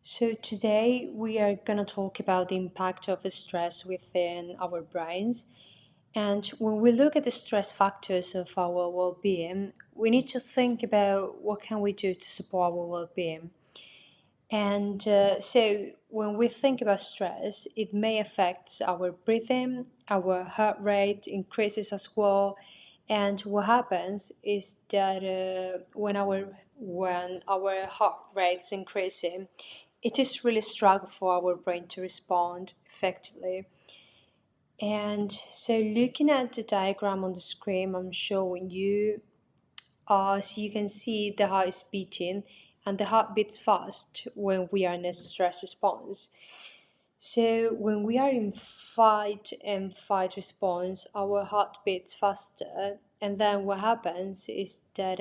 So, today we are going to talk about the impact of stress within our brains. And when we look at the stress factors of our well-being, we need to think about what can we do to support our well-being. And when we think about stress, it may affect our breathing, our heart rate increases as well. And what happens is that when our heart rate's increasing, it is really struggle for our brain to respond effectively. And so, looking at the diagram on the screen, I'm showing you, so you can see the heart is beating, and the heart beats fast when we are in a stress response. So when we are in fight and fight response, our heart beats faster, and then what happens is that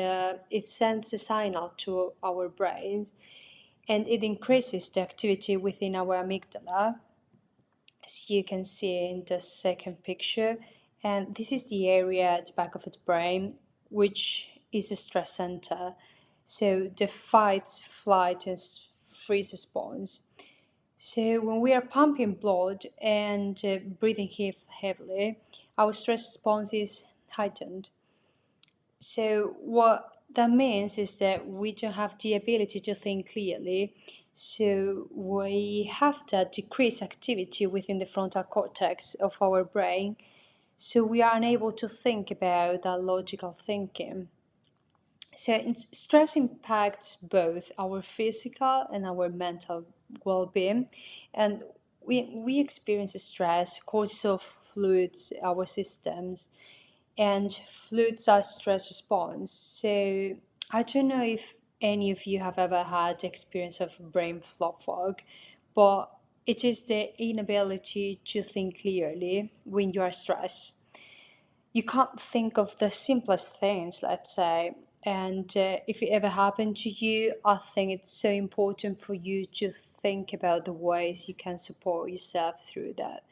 it sends a signal to our brains, and it increases the activity within our amygdala, as you can see in the second picture. And this is the area at the back of the brain, which is the stress center. So the fight, flight, and freeze response. So when we are pumping blood and breathing heavily, our stress response is heightened. So what that means is that we don't have the ability to think clearly. So we have that decreased activity within the frontal cortex of our brain. So we are unable to think about that logical thinking. So stress impacts both our physical and our mental well-being, and we experience stress, cortisol fluids our systems, and fluids are stress response. So I don't know if any of you have ever had the experience of brain fog, but it is the inability to think clearly when you are stressed. You can't think of the simplest things, let's say. And if it ever happened to you, I think it's so important for you to think about the ways you can support yourself through that.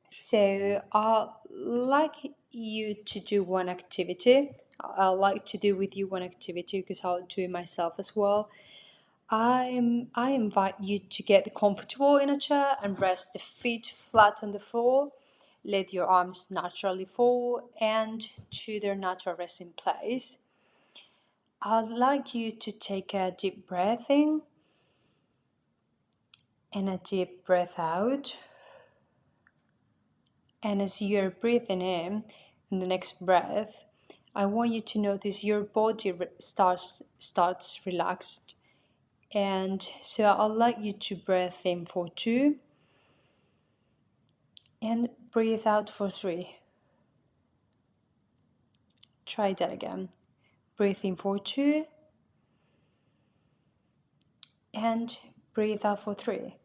So I'd like you to do one activity. I'd like to do with you one activity because I'll do it myself as well. I invite you to get comfortable in a chair and rest the feet flat on the floor. Let your arms naturally fall and to their natural resting place. I'd like you to take a deep breath in and a deep breath out. And as you're breathing in the next breath, I want you to notice your body starts relaxed. And so I'd like you to breathe in for 2 and breathe out for 3. Try that again. Breathe in for 2 and breathe out for 3.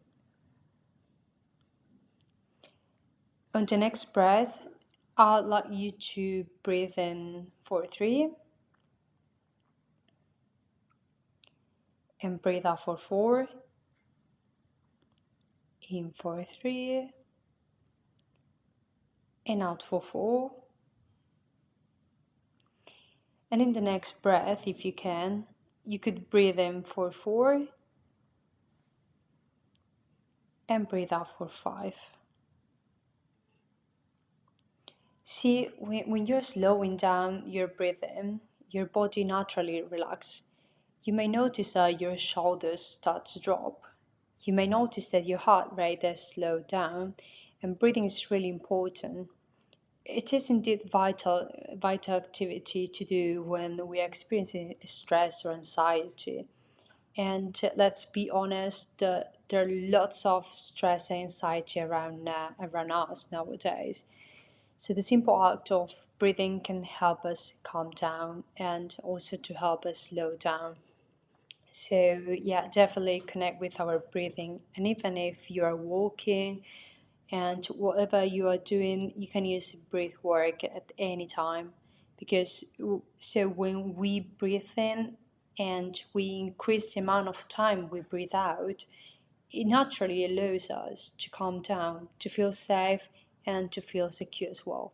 On the next breath, I'd like you to breathe in for 3 and breathe out for 4. In for 3 and out for 4. And in the next breath, if you can, you could breathe in for 4 and breathe out for 5. See, when you're slowing down your breathing, your body naturally relaxes. You may notice that your shoulders start to drop. You may notice that your heart rate has slowed down, and breathing is really important. It is indeed vital activity to do when we are experiencing stress or anxiety. And let's be honest, there are lots of stress and anxiety around us nowadays. So the simple act of breathing can help us calm down and also to help us slow down. So yeah, definitely connect with our breathing. And even if you are walking and whatever you are doing, you can use breath work at any time, because so when we breathe in and we increase the amount of time we breathe out, it naturally allows us to calm down, to feel safe, and to feel secure as well.